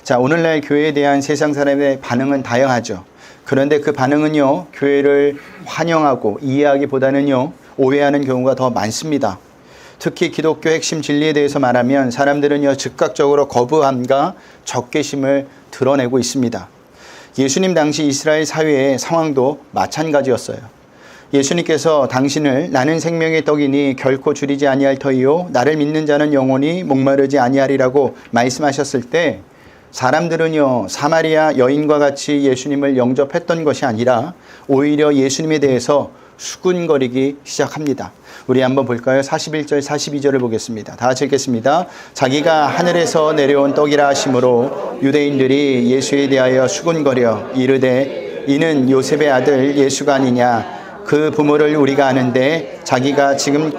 자, 오늘날 교회에 대한 세상 사람의 반응은 다양하죠. 그런데 그 반응은요, 교회를 환영하고 이해하기보다는요, 오해하는 경우가 더 많습니다. 특히 기독교 핵심 진리에 대해서 말하면 사람들은요, 즉각적으로 거부함과 적개심을 드러내고 있습니다. 예수님 당시 이스라엘 사회의 상황도 마찬가지였어요. 예수님께서 당신을 나는 생명의 떡이니 결코 줄이지 아니할 터이요 나를 믿는 자는 영원히 목마르지 아니하리라고 말씀하셨을 때 사람들은요, 사마리아 여인과 같이 예수님을 영접했던 것이 아니라 오히려 예수님에 대해서 수군거리기 시작합니다. 우리 한번 볼까요? 41절 42절을 보겠습니다. 다 같이 읽겠습니다. 자기가 하늘에서 내려온 떡이라 하심으로 유대인들이 예수에 대하여 수군거려 이르되 이는 요셉의 아들 예수가 아니냐. 그 부모를 우리가 아는데 자기가 지금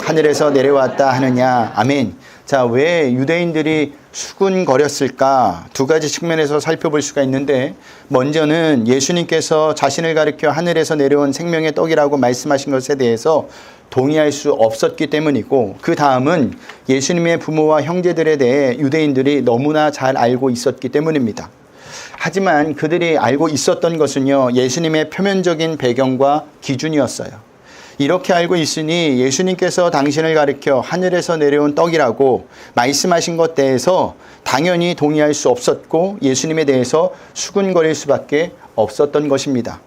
하늘에서 내려왔다 하느냐. 아멘. 자, 왜 유대인들이 수군거렸을까? 두 가지 측면에서 살펴볼 수가 있는데, 먼저는 예수님께서 자신을 가리켜 하늘에서 내려온 생명의 떡이라고 말씀하신 것에 대해서 동의할 수 없었기 때문이고, 그 다음은 예수님의 부모와 형제들에 대해 유대인들이 너무나 잘 알고 있었기 때문입니다. 하지만 그들이 알고 있었던 것은요, 예수님의 표면적인 배경과 기준이었어요. 이렇게 알고 있으니 예수님께서 당신을 가리켜 하늘에서 내려온 떡이라고 말씀하신 것 대해서 당연히 동의할 수 없었고 예수님에 대해서 수군거릴 수밖에 없었던 것입니다.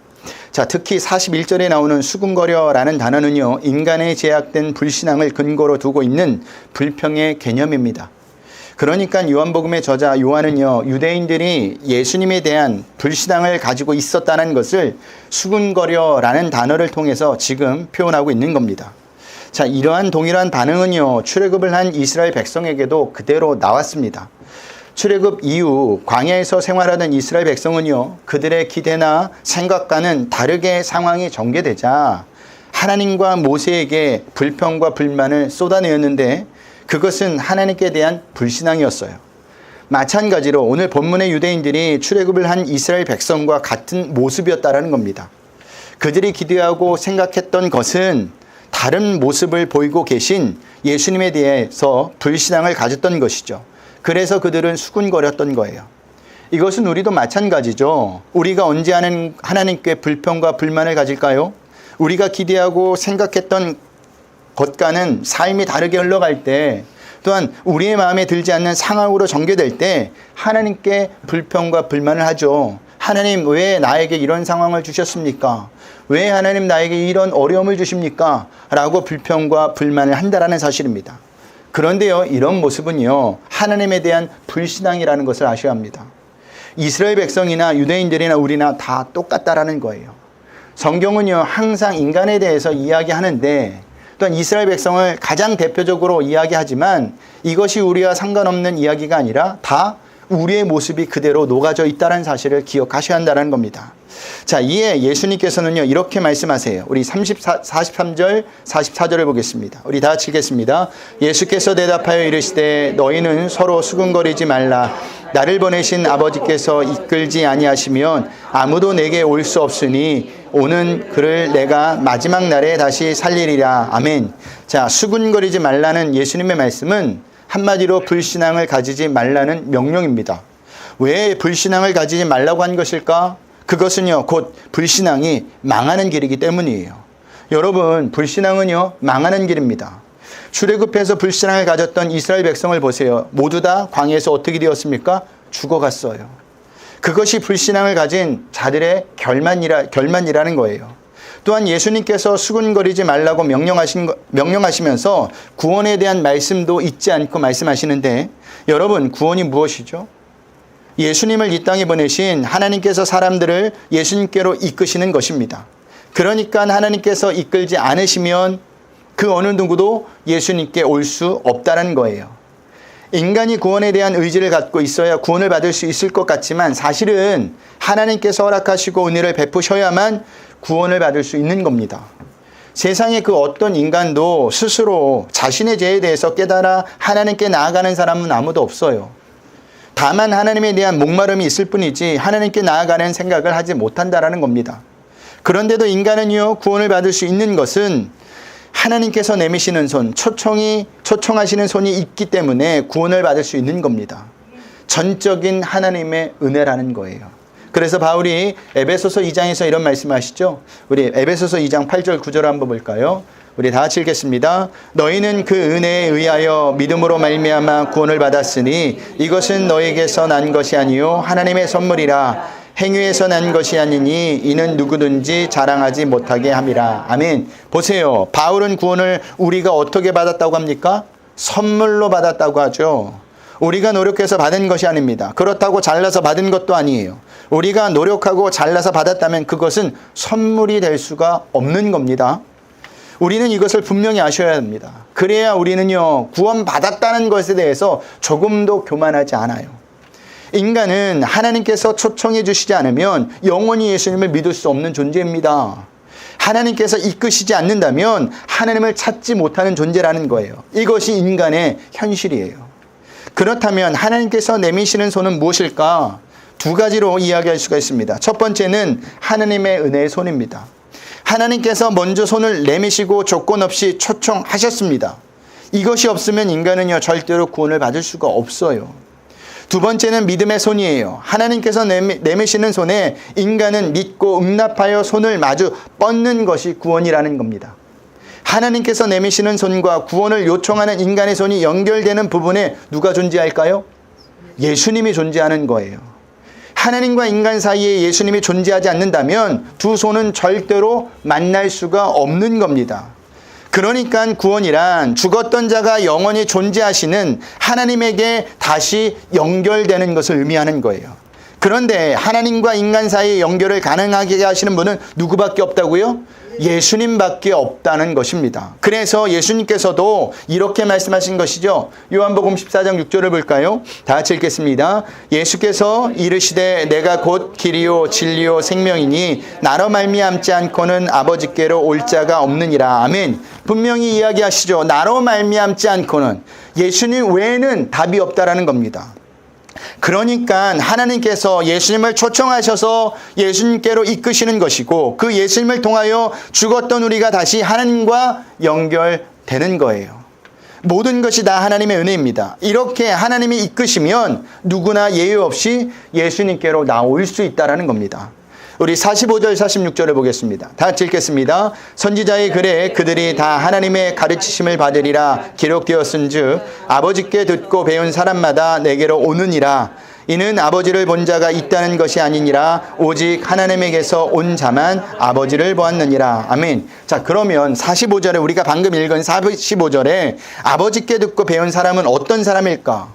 자, 특히 41절에 나오는 수군거려라는 단어는요, 인간의 제약된 불신앙을 근거로 두고 있는 불평의 개념입니다. 그러니까 요한복음의 저자 요한은요, 유대인들이 예수님에 대한 불신앙을 가지고 있었다는 것을 수군거려라는 단어를 통해서 지금 표현하고 있는 겁니다. 자, 이러한 동일한 반응은요, 출애굽을 한 이스라엘 백성에게도 그대로 나왔습니다. 출애굽 이후 광야에서 생활하던 이스라엘 백성은요, 그들의 기대나 생각과는 다르게 상황이 전개되자 하나님과 모세에게 불평과 불만을 쏟아내었는데 그것은 하나님께 대한 불신앙이었어요. 마찬가지로 오늘 본문의 유대인들이 출애굽을 한 이스라엘 백성과 같은 모습이었다라는 겁니다. 그들이 기대하고 생각했던 것은 다른 모습을 보이고 계신 예수님에 대해서 불신앙을 가졌던 것이죠. 그래서 그들은 수군거렸던 거예요. 이것은 우리도 마찬가지죠. 우리가 언제 하나님께 불평과 불만을 가질까요? 우리가 기대하고 생각했던 것과는 삶이 다르게 흘러갈 때, 또한 우리의 마음에 들지 않는 상황으로 전개될 때 하나님께 불평과 불만을 하죠. 하나님, 왜 나에게 이런 상황을 주셨습니까? 왜 하나님 나에게 이런 어려움을 주십니까? 라고 불평과 불만을 한다라는 사실입니다. 그런데요, 이런 모습은요, 하나님에 대한 불신앙이라는 것을 아셔야 합니다. 이스라엘 백성이나 유대인들이나 우리나 다 똑같다라는 거예요. 성경은요, 항상 인간에 대해서 이야기하는데 또한 이스라엘 백성을 가장 대표적으로 이야기하지만 이것이 우리와 상관없는 이야기가 아니라 다 우리의 모습이 그대로 녹아져 있다는 사실을 기억하셔야 한다는 겁니다. 자, 이에 예수님께서는요, 이렇게 말씀하세요. 우리 43절, 44절을 보겠습니다. 우리 다 같이 읽겠습니다. 예수께서 대답하여 이르시되 너희는 서로 수군거리지 말라. 나를 보내신 아버지께서 이끌지 아니하시면 아무도 내게 올 수 없으니 오는 그를 내가 마지막 날에 다시 살리리라. 아멘. 자, 수군거리지 말라는 예수님의 말씀은 한마디로 불신앙을 가지지 말라는 명령입니다. 왜 불신앙을 가지지 말라고 한 것일까? 그것은요, 곧 불신앙이 망하는 길이기 때문이에요. 여러분, 불신앙은요, 망하는 길입니다. 출애굽해서 불신앙을 가졌던 이스라엘 백성을 보세요. 모두 다 광야에서 어떻게 되었습니까? 죽어갔어요. 그것이 불신앙을 가진 자들의 결말이라는 거예요. 또한 예수님께서 수군거리지 말라고 명령하시면서 구원에 대한 말씀도 잊지 않고 말씀하시는데, 여러분, 구원이 무엇이죠? 예수님을 이 땅에 보내신 하나님께서 사람들을 예수님께로 이끄시는 것입니다. 그러니까 하나님께서 이끌지 않으시면 그 어느 누구도 예수님께 올 수 없다는 거예요. 인간이 구원에 대한 의지를 갖고 있어야 구원을 받을 수 있을 것 같지만 사실은 하나님께서 허락하시고 은혜를 베푸셔야만 구원을 받을 수 있는 겁니다. 세상에 그 어떤 인간도 스스로 자신의 죄에 대해서 깨달아 하나님께 나아가는 사람은 아무도 없어요. 다만 하나님에 대한 목마름이 있을 뿐이지 하나님께 나아가는 생각을 하지 못한다라는 겁니다. 그런데도 인간은요, 구원을 받을 수 있는 것은 하나님께서 내미시는 손, 초청하시는 손이 있기 때문에 구원을 받을 수 있는 겁니다. 전적인 하나님의 은혜라는 거예요. 그래서 바울이 에베소서 2장에서 이런 말씀하시죠. 우리 에베소서 2장 8절 9절 한번 볼까요? 우리 다 같이 읽겠습니다. 너희는 그 은혜에 의하여 믿음으로 말미암아 구원을 받았으니 이것은 너에게서 난 것이 아니요 하나님의 선물이라. 행위에서 난 것이 아니니 이는 누구든지 자랑하지 못하게 함이라. 아멘. 보세요. 바울은 구원을 우리가 어떻게 받았다고 합니까? 선물로 받았다고 하죠. 우리가 노력해서 받은 것이 아닙니다. 그렇다고 잘나서 받은 것도 아니에요. 우리가 노력하고 잘나서 받았다면 그것은 선물이 될 수가 없는 겁니다. 우리는 이것을 분명히 아셔야 합니다. 그래야 우리는요, 구원받았다는 것에 대해서 조금도 교만하지 않아요. 인간은 하나님께서 초청해 주시지 않으면 영원히 예수님을 믿을 수 없는 존재입니다. 하나님께서 이끄시지 않는다면 하나님을 찾지 못하는 존재라는 거예요. 이것이 인간의 현실이에요. 그렇다면 하나님께서 내미시는 손은 무엇일까? 두 가지로 이야기할 수가 있습니다. 첫 번째는 하나님의 은혜의 손입니다. 하나님께서 먼저 손을 내미시고 조건 없이 초청하셨습니다. 이것이 없으면 인간은요, 절대로 구원을 받을 수가 없어요. 두 번째는 믿음의 손이에요. 하나님께서 내미시는 손에 인간은 믿고 응답하여 손을 마주 뻗는 것이 구원이라는 겁니다. 하나님께서 내미시는 손과 구원을 요청하는 인간의 손이 연결되는 부분에 누가 존재할까요? 예수님이 존재하는 거예요. 하나님과 인간 사이에 예수님이 존재하지 않는다면 두 손은 절대로 만날 수가 없는 겁니다. 그러니까 구원이란 죽었던 자가 영원히 존재하시는 하나님에게 다시 연결되는 것을 의미하는 거예요. 그런데 하나님과 인간 사이의 연결을 가능하게 하시는 분은 누구밖에 없다고요? 예수님밖에 없다는 것입니다. 그래서 예수님께서도 이렇게 말씀하신 것이죠. 요한복음 14장 6절을 볼까요? 다 같이 읽겠습니다. 예수께서 이르시되 내가 곧 길이요 진리요 생명이니 나로 말미암지 않고는 아버지께로 올 자가 없느니라. 아멘. 분명히 이야기하시죠. 나로 말미암지 않고는, 예수님 외에는 답이 없다라는 겁니다. 그러니까 하나님께서 예수님을 초청하셔서 예수님께로 이끄시는 것이고, 그 예수님을 통하여 죽었던 우리가 다시 하나님과 연결되는 거예요. 모든 것이 다 하나님의 은혜입니다. 이렇게 하나님이 이끄시면 누구나 예외 없이 예수님께로 나올 수 있다는 겁니다. 우리 45절 46절을 보겠습니다. 다 같이 읽겠습니다. 선지자의 글에 그들이 다 하나님의 가르치심을 받으리라 기록되었은즉 아버지께 듣고 배운 사람마다 내게로 오느니라. 이는 아버지를 본 자가 있다는 것이 아니니라 오직 하나님에게서 온 자만 아버지를 보았느니라. 아멘. 자, 그러면 45절에 우리가 방금 읽은 45절에 아버지께 듣고 배운 사람은 어떤 사람일까?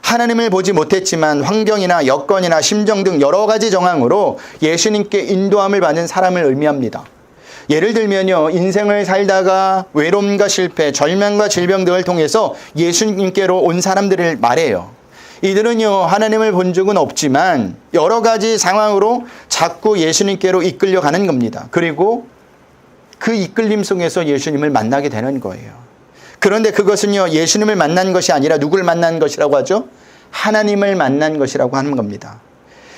하나님을 보지 못했지만 환경이나 여건이나 심정 등 여러 가지 정황으로 예수님께 인도함을 받은 사람을 의미합니다. 예를 들면요, 인생을 살다가 외로움과 실패, 절망과 질병 등을 통해서 예수님께로 온 사람들을 말해요. 이들은요, 하나님을 본 적은 없지만 여러 가지 상황으로 자꾸 예수님께로 이끌려가는 겁니다. 그리고 그 이끌림 속에서 예수님을 만나게 되는 거예요. 그런데 그것은요, 예수님을 만난 것이 아니라 누굴 만난 것이라고 하죠? 하나님을 만난 것이라고 하는 겁니다.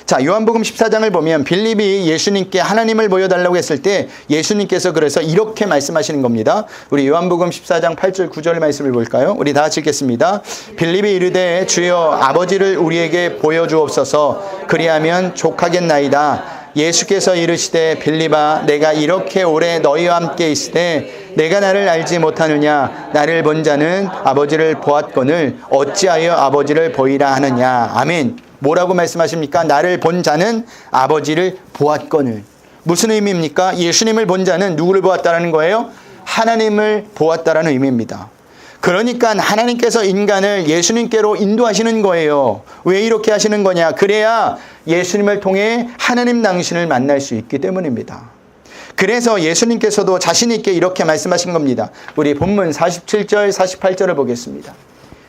자, 요한복음 14장을 보면 빌립이 예수님께 하나님을 보여달라고 했을 때 예수님께서 그래서 이렇게 말씀하시는 겁니다. 우리 요한복음 14장 8절 9절 말씀을 볼까요? 우리 다 같이 읽겠습니다. 빌립이 이르되 주여 아버지를 우리에게 보여주옵소서. 그리하면 족하겠나이다. 예수께서 이르시되 빌립아 내가 이렇게 오래 너희와 함께 있으되 내가 나를 알지 못하느냐? 나를 본 자는 아버지를 보았거늘 어찌하여 아버지를 보이라 하느냐? 아멘. 뭐라고 말씀하십니까? 나를 본 자는 아버지를 보았거늘. 무슨 의미입니까? 예수님을 본 자는 누구를 보았다는 거예요? 하나님을 보았다는 의미입니다. 그러니까 하나님께서 인간을 예수님께로 인도하시는 거예요. 왜 이렇게 하시는 거냐? 그래야 예수님을 통해 하나님 당신을 만날 수 있기 때문입니다. 그래서 예수님께서도 자신 있게 이렇게 말씀하신 겁니다. 우리 본문 47절 48절을 보겠습니다.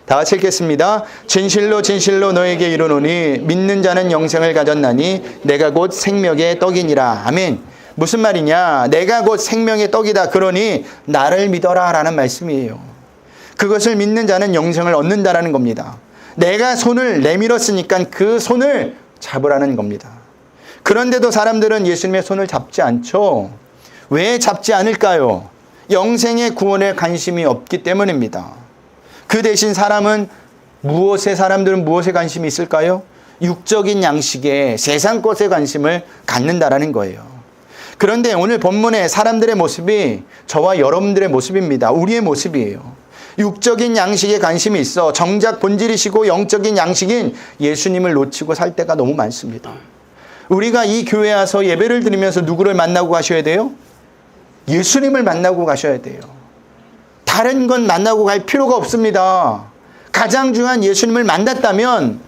다 같이 읽겠습니다. 진실로 진실로 너에게 이르노니 믿는 자는 영생을 가졌나니 내가 곧 생명의 떡이니라. 아멘. 무슨 말이냐? 내가 곧 생명의 떡이다. 그러니 나를 믿어라 라는 말씀이에요. 그것을 믿는 자는 영생을 얻는다라는 겁니다. 내가 손을 내밀었으니까 그 손을 잡으라는 겁니다. 그런데도 사람들은 예수님의 손을 잡지 않죠. 왜 잡지 않을까요? 영생의 구원에 관심이 없기 때문입니다. 그 대신 사람은 무엇에 사람들은 무엇에 관심이 있을까요? 육적인 양식에 세상 것에 관심을 갖는다라는 거예요. 그런데 오늘 본문의 사람들의 모습이 저와 여러분들의 모습입니다. 우리의 모습이에요. 육적인 양식에 관심이 있어 정작 본질이시고 영적인 양식인 예수님을 놓치고 살 때가 너무 많습니다. 우리가 이 교회에 와서 예배를 드리면서 누구를 만나고 가셔야 돼요? 예수님을 만나고 가셔야 돼요. 다른 건 만나고 갈 필요가 없습니다. 가장 중요한 예수님을 만났다면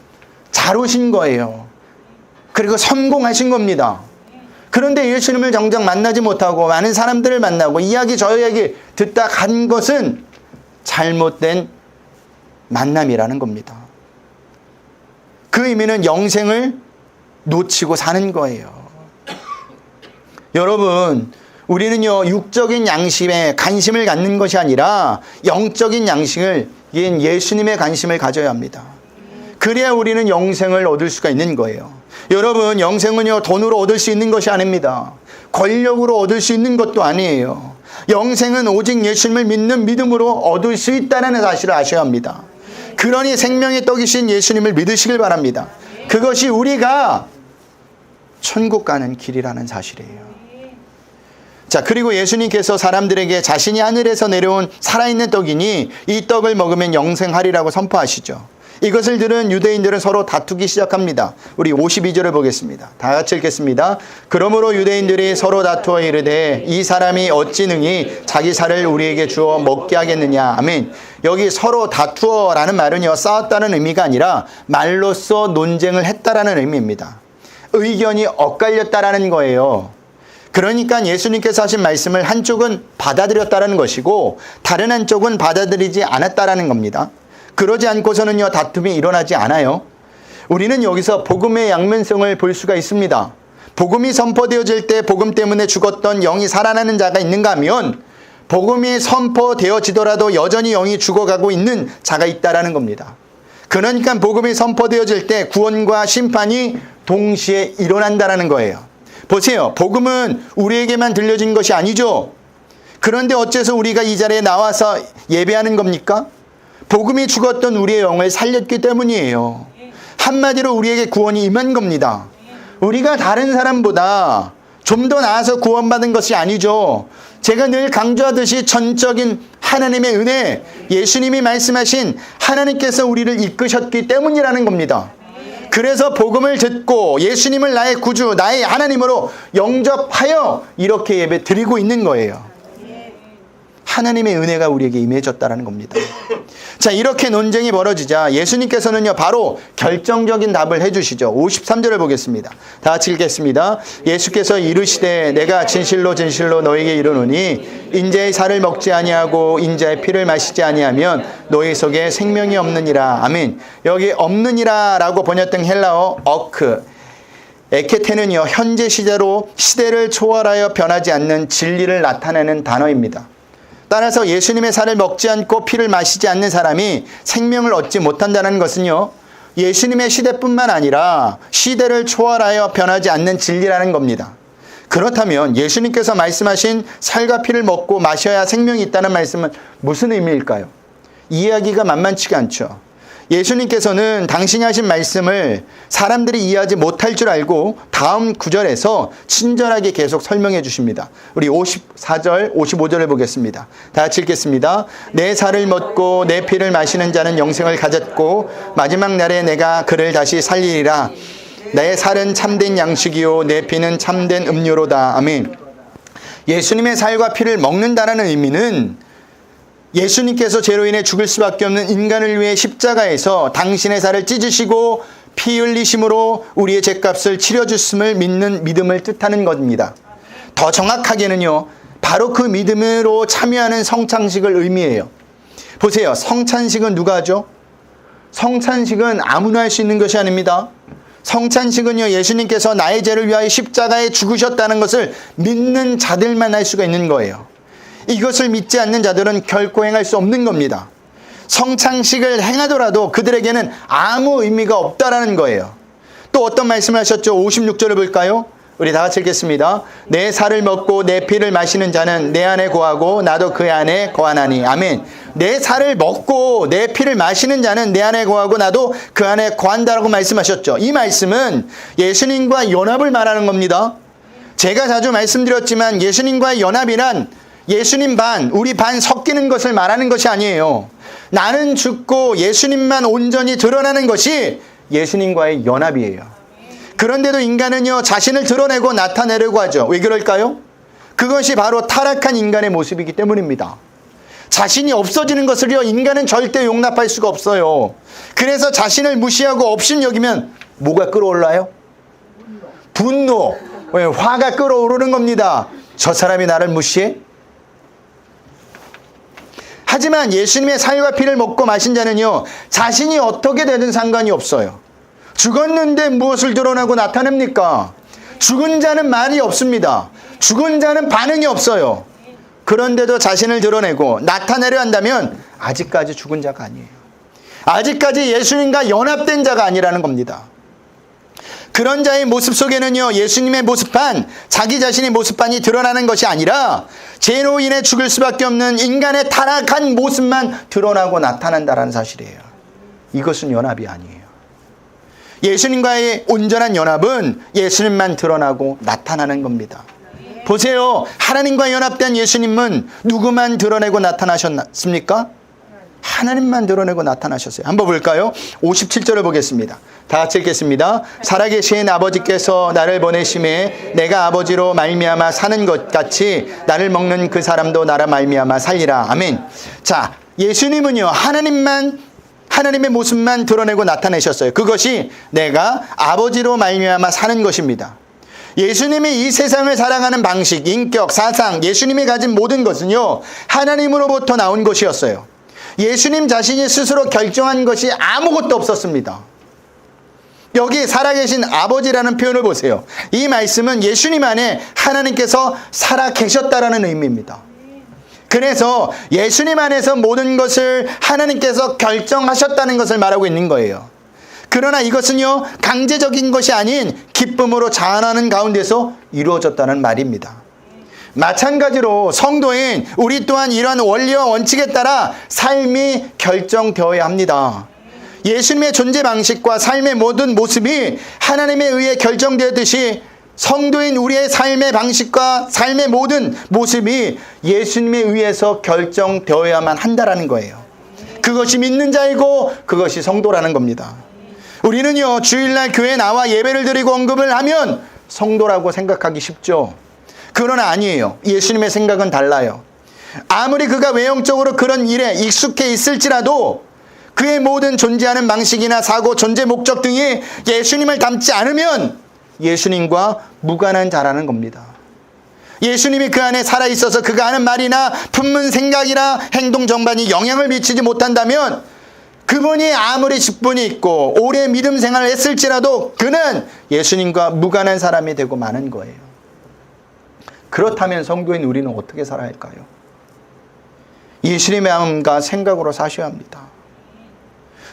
잘 오신 거예요. 그리고 성공하신 겁니다. 그런데 예수님을 정작 만나지 못하고 많은 사람들을 만나고 이야기 저 이야기 듣다 간 것은 잘못된 만남이라는 겁니다. 그 의미는 영생을 놓치고 사는 거예요. 여러분, 우리는요, 육적인 양식에 관심을 갖는 것이 아니라 영적인 양식을, 예수님의 관심을 가져야 합니다. 그래야 우리는 영생을 얻을 수가 있는 거예요. 여러분, 영생은요, 돈으로 얻을 수 있는 것이 아닙니다. 권력으로 얻을 수 있는 것도 아니에요. 영생은 오직 예수님을 믿는 믿음으로 얻을 수 있다는 사실을 아셔야 합니다. 그러니 생명의 떡이신 예수님을 믿으시길 바랍니다. 그것이 우리가 천국 가는 길이라는 사실이에요. 자, 그리고 예수님께서 사람들에게 자신이 하늘에서 내려온 살아있는 떡이니 이 떡을 먹으면 영생하리라고 선포하시죠. 이것을 들은 유대인들은 서로 다투기 시작합니다. 우리 52절을 보겠습니다. 다 같이 읽겠습니다. 그러므로 유대인들이 서로 다투어 이르되 이 사람이 어찌 능히 자기 살을 우리에게 주어 먹게 하겠느냐. 아멘. 여기 서로 다투어라는 말은요, 싸웠다는 의미가 아니라 말로써 논쟁을 했다라는 의미입니다. 의견이 엇갈렸다라는 거예요. 그러니까 예수님께서 하신 말씀을 한쪽은 받아들였다라는 것이고 다른 한쪽은 받아들이지 않았다라는 겁니다. 그러지 않고서는요, 다툼이 일어나지 않아요. 우리는 여기서 복음의 양면성을 볼 수가 있습니다. 복음이 선포되어질 때 복음 때문에 죽었던 영이 살아나는 자가 있는가 하면 복음이 선포되어지더라도 여전히 영이 죽어가고 있는 자가 있다라는 겁니다. 그러니까 복음이 선포되어질 때 구원과 심판이 동시에 일어난다라는 거예요. 보세요. 복음은 우리에게만 들려진 것이 아니죠. 그런데 어째서 우리가 이 자리에 나와서 예배하는 겁니까? 복음이 죽었던 우리의 영을 살렸기 때문이에요. 한마디로 우리에게 구원이 임한 겁니다. 우리가 다른 사람보다 좀 더 나아서 구원받은 것이 아니죠. 제가 늘 강조하듯이 전적인 하나님의 은혜, 예수님이 말씀하신 하나님께서 우리를 이끄셨기 때문이라는 겁니다. 그래서 복음을 듣고 예수님을 나의 구주, 나의 하나님으로 영접하여 이렇게 예배 드리고 있는 거예요. 하나님의 은혜가 우리에게 임해졌다는 겁니다. 자, 이렇게 논쟁이 벌어지자 예수님께서는요, 바로 결정적인 답을 해주시죠. 53절을 보겠습니다. 다 같이 읽겠습니다. 예수께서 이르시되 내가 진실로 진실로 너에게 이르노니 인자의 살을 먹지 아니하고 인자의 피를 마시지 아니하면 너희 속에 생명이 없느니라. 아멘. 여기 없느니라 라고 번역된 헬라어 어크, 에케테는요, 현재 시제로 시대를 초월하여 변하지 않는 진리를 나타내는 단어입니다. 따라서 예수님의 살을 먹지 않고 피를 마시지 않는 사람이 생명을 얻지 못한다는 것은요, 예수님의 시대뿐만 아니라 시대를 초월하여 변하지 않는 진리라는 겁니다. 그렇다면 예수님께서 말씀하신 살과 피를 먹고 마셔야 생명이 있다는 말씀은 무슨 의미일까요? 이해하기가 만만치가 않죠. 예수님께서는 당신이 하신 말씀을 사람들이 이해하지 못할 줄 알고 다음 구절에서 친절하게 계속 설명해 주십니다. 우리 54절, 55절을 보겠습니다. 다 같이 읽겠습니다. 내 살을 먹고 내 피를 마시는 자는 영생을 가졌고 마지막 날에 내가 그를 다시 살리리라. 내 살은 참된 양식이요 내 피는 참된 음료로다. 아멘. 예수님의 살과 피를 먹는다라는 의미는 예수님께서 죄로 인해 죽을 수밖에 없는 인간을 위해 십자가에서 당신의 살을 찢으시고 피 흘리심으로 우리의 죄값을 치러주심을 믿는 믿음을 뜻하는 겁니다. 더 정확하게는요, 바로 그 믿음으로 참여하는 성찬식을 의미해요. 보세요. 성찬식은 누가 하죠? 성찬식은 아무나 할 수 있는 것이 아닙니다. 성찬식은요, 예수님께서 나의 죄를 위하여 십자가에 죽으셨다는 것을 믿는 자들만 할 수가 있는 거예요. 이것을 믿지 않는 자들은 결코 행할 수 없는 겁니다. 성찬식을 행하더라도 그들에게는 아무 의미가 없다라는 거예요. 또 어떤 말씀을 하셨죠? 56절을 볼까요? 우리 다 같이 읽겠습니다. 내 살을 먹고 내 피를 마시는 자는 내 안에 거하고 나도 그 안에 거하나니. 아멘. 내 살을 먹고 내 피를 마시는 자는 내 안에 거하고 나도 그 안에 거한다라고 말씀하셨죠. 이 말씀은 예수님과 연합을 말하는 겁니다. 제가 자주 말씀드렸지만 예수님과의 연합이란 예수님 반, 우리 반 섞이는 것을 말하는 것이 아니에요. 나는 죽고 예수님만 온전히 드러나는 것이 예수님과의 연합이에요. 그런데도 인간은요, 자신을 드러내고 나타내려고 하죠. 왜 그럴까요? 그것이 바로 타락한 인간의 모습이기 때문입니다. 자신이 없어지는 것을요, 인간은 절대 용납할 수가 없어요. 그래서 자신을 무시하고 없인 여기면 뭐가 끌어올라요? 분노, 화가 끌어오르는 겁니다. 저 사람이 나를 무시해? 하지만 예수님의 살과 피를 먹고 마신 자는요, 자신이 어떻게 되든 상관이 없어요. 죽었는데 무엇을 드러나고 나타냅니까? 죽은 자는 말이 없습니다. 죽은 자는 반응이 없어요. 그런데도 자신을 드러내고 나타내려 한다면 아직까지 죽은 자가 아니에요. 아직까지 예수님과 연합된 자가 아니라는 겁니다. 그런 자의 모습 속에는요, 예수님의 모습판, 자기 자신의 모습판이 드러나는 것이 아니라 죄로 인해 죽을 수밖에 없는 인간의 타락한 모습만 드러나고 나타난다는 사실이에요. 이것은 연합이 아니에요. 예수님과의 온전한 연합은 예수님만 드러나고 나타나는 겁니다. 보세요. 하나님과 연합된 예수님은 누구만 드러내고 나타나셨습니까? 하나님만 드러내고 나타나셨어요. 한번 볼까요? 57절을 보겠습니다. 다 같이 읽겠습니다. 살아계신 아버지께서 나를 보내심에 내가 아버지로 말미암아 사는 것 같이 나를 먹는 그 사람도 나라 말미암아 살리라. 아멘. 자, 예수님은요, 하나님의 모습만 드러내고 나타내셨어요. 그것이 내가 아버지로 말미암아 사는 것입니다. 예수님이 이 세상을 살아가는 방식, 인격, 사상, 예수님이 가진 모든 것은요, 하나님으로부터 나온 것이었어요. 예수님 자신이 스스로 결정한 것이 아무것도 없었습니다. 여기 살아계신 아버지라는 표현을 보세요. 이 말씀은 예수님 안에 하나님께서 살아계셨다라는 의미입니다. 그래서 예수님 안에서 모든 것을 하나님께서 결정하셨다는 것을 말하고 있는 거예요. 그러나 이것은요, 강제적인 것이 아닌 기쁨으로 자원하는 가운데서 이루어졌다는 말입니다. 마찬가지로 성도인 우리 또한 이러한 원리와 원칙에 따라 삶이 결정되어야 합니다. 예수님의 존재 방식과 삶의 모든 모습이 하나님에 의해 결정되었듯이 성도인 우리의 삶의 방식과 삶의 모든 모습이 예수님에 의해서 결정되어야만 한다라는 거예요. 그것이 믿는 자이고 그것이 성도라는 겁니다. 우리는요, 주일날 교회에 나와 예배를 드리고 언급을 하면 성도라고 생각하기 쉽죠. 그러나 아니에요. 예수님의 생각은 달라요. 아무리 그가 외형적으로 그런 일에 익숙해 있을지라도 그의 모든 존재하는 방식이나 사고, 존재 목적 등이 예수님을 닮지 않으면 예수님과 무관한 자라는 겁니다. 예수님이 그 안에 살아있어서 그가 하는 말이나 품는 생각이나 행동 전반이 영향을 미치지 못한다면 그분이 아무리 직분이 있고 오래 믿음 생활을 했을지라도 그는 예수님과 무관한 사람이 되고 마는 거예요. 그렇다면 성도인 우리는 어떻게 살아야 할까요? 예수님의 마음과 생각으로 사셔야 합니다.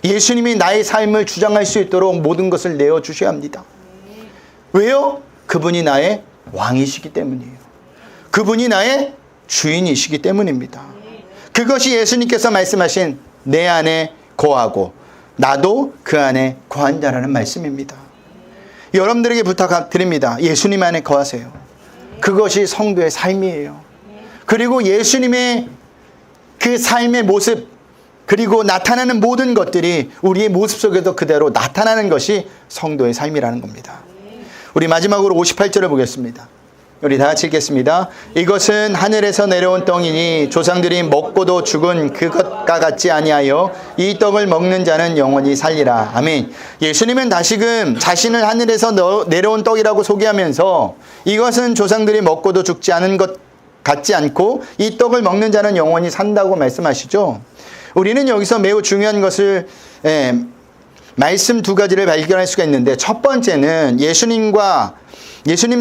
예수님이 나의 삶을 주장할 수 있도록 모든 것을 내어주셔야 합니다. 왜요? 그분이 나의 왕이시기 때문이에요. 그분이 나의 주인이시기 때문입니다. 그것이 예수님께서 말씀하신 내 안에 거하고 나도 그 안에 거한다라는 말씀입니다. 여러분들에게 부탁드립니다. 예수님 안에 거하세요. 그것이 성도의 삶이에요. 그리고 예수님의 그 삶의 모습, 그리고 나타나는 모든 것들이 우리의 모습 속에도 그대로 나타나는 것이 성도의 삶이라는 겁니다. 우리 마지막으로 58절을 보겠습니다. 우리 다 같이 읽겠습니다. 이것은 하늘에서 내려온 떡이니 조상들이 먹고도 죽은 그것과 같지 아니하여 이 떡을 먹는 자는 영원히 살리라. 아멘. 예수님은 다시금 자신을 하늘에서 내려온 떡이라고 소개하면서 이것은 조상들이 먹고도 죽지 않은 것 같지 않고 이 떡을 먹는 자는 영원히 산다고 말씀하시죠. 우리는 여기서 매우 중요한 것을 말씀 두 가지를 발견할 수가 있는데, 첫 번째는 예수님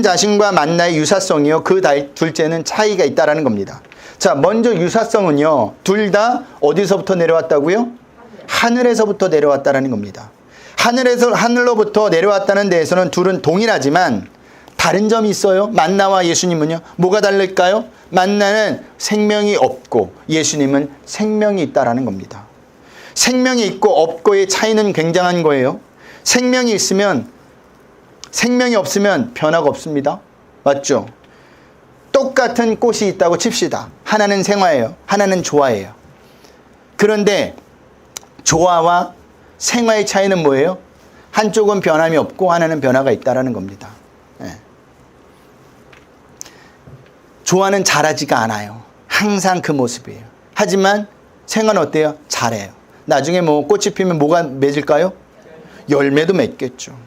자신과 만나의 유사성이요. 그 둘째는 차이가 있다라는 겁니다. 자, 먼저 유사성은요. 둘 다 어디서부터 내려왔다고요? 하늘에서부터 내려왔다라는 겁니다. 하늘로부터 내려왔다는 데에서는 둘은 동일하지만 다른 점이 있어요. 만나와 예수님은요. 뭐가 다를까요? 만나는 생명이 없고 예수님은 생명이 있다라는 겁니다. 생명이 있고 없고의 차이는 굉장한 거예요. 생명이 있으면 생명이 없으면 변화가 없습니다. 맞죠? 똑같은 꽃이 있다고 칩시다. 하나는 생화예요. 하나는 조화예요. 그런데 조화와 생화의 차이는 뭐예요? 한쪽은 변함이 없고 하나는 변화가 있다는 겁니다. 예. 조화는 자라지가 않아요. 항상 그 모습이에요. 하지만 생화는 어때요? 자라요. 나중에 뭐 꽃이 피면 뭐가 맺을까요? 열매도 맺겠죠.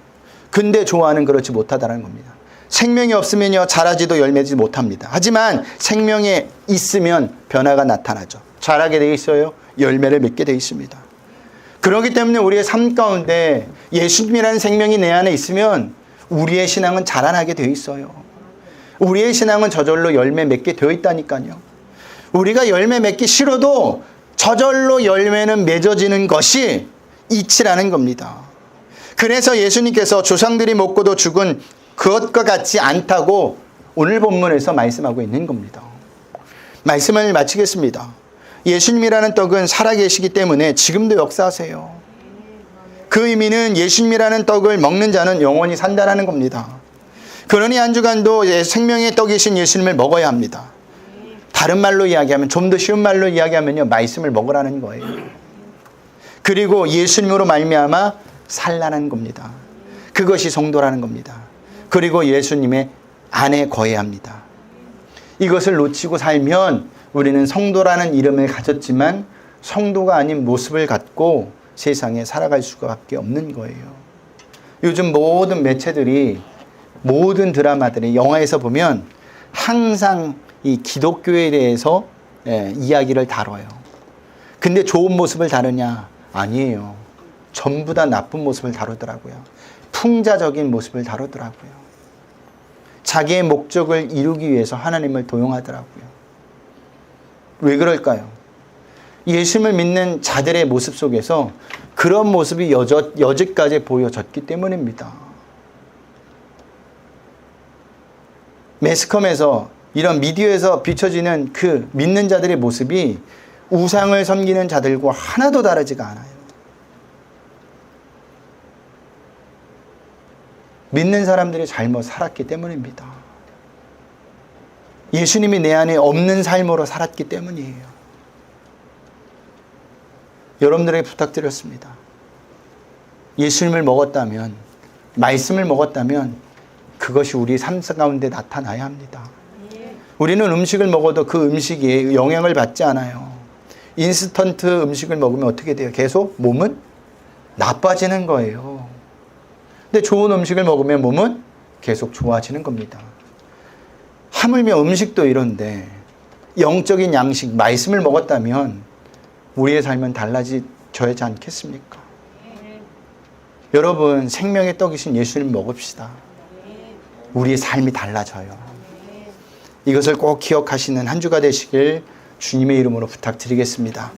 근데 조화는 그렇지 못하다는 겁니다. 생명이 없으면요 자라지도 열매지 못합니다. 하지만 생명에 있으면 변화가 나타나죠. 자라게 돼 있어요. 열매를 맺게 돼 있습니다. 그렇기 때문에 우리의 삶 가운데 예수님이라는 생명이 내 안에 있으면 우리의 신앙은 자라나게 되어 있어요. 우리의 신앙은 저절로 열매 맺게 되어 있다니까요. 우리가 열매 맺기 싫어도 저절로 열매는 맺어지는 것이 이치라는 겁니다. 그래서 예수님께서 조상들이 먹고도 죽은 그것과 같지 않다고 오늘 본문에서 말씀하고 있는 겁니다. 말씀을 마치겠습니다. 예수님이라는 떡은 살아계시기 때문에 지금도 역사하세요. 그 의미는 예수님이라는 떡을 먹는 자는 영원히 산다는 겁니다. 그러니 한 주간도 생명의 떡이신 예수님을 먹어야 합니다. 다른 말로 이야기하면, 좀 더 쉬운 말로 이야기하면요, 말씀을 먹으라는 거예요. 그리고 예수님으로 말미암아 살라는 겁니다. 그것이 성도라는 겁니다. 그리고 예수님의 안에 거해야 합니다. 이것을 놓치고 살면 우리는 성도라는 이름을 가졌지만 성도가 아닌 모습을 갖고 세상에 살아갈 수밖에 없는 거예요. 요즘 모든 매체들이, 모든 드라마들이, 영화에서 보면 항상 이 기독교에 대해서 이야기를 다뤄요. 근데 좋은 모습을 다루냐? 아니에요. 전부 다 나쁜 모습을 다루더라고요. 풍자적인 모습을 다루더라고요. 자기의 목적을 이루기 위해서 하나님을 도용하더라고요. 왜 그럴까요? 예수님을 믿는 자들의 모습 속에서 그런 모습이 여지까지 보여졌기 때문입니다. 매스컴에서, 이런 미디어에서 비춰지는 그 믿는 자들의 모습이 우상을 섬기는 자들과 하나도 다르지가 않아요. 믿는 사람들이 잘못 살았기 때문입니다. 예수님이 내 안에 없는 삶으로 살았기 때문이에요. 여러분들에게 부탁드렸습니다. 예수님을 먹었다면, 말씀을 먹었다면 그것이 우리 삶 가운데 나타나야 합니다. 우리는 음식을 먹어도 그 음식이 영향을 받지 않아요. 인스턴트 음식을 먹으면 어떻게 돼요? 계속 몸은 나빠지는 거예요. 근데 좋은 음식을 먹으면 몸은 계속 좋아지는 겁니다. 하물며 음식도 이런데 영적인 양식, 말씀을 먹었다면 우리의 삶은 달라져야지 않겠습니까? 여러분, 생명의 떡이신 예수님 먹읍시다. 우리의 삶이 달라져요. 이것을 꼭 기억하시는 한 주가 되시길 주님의 이름으로 부탁드리겠습니다.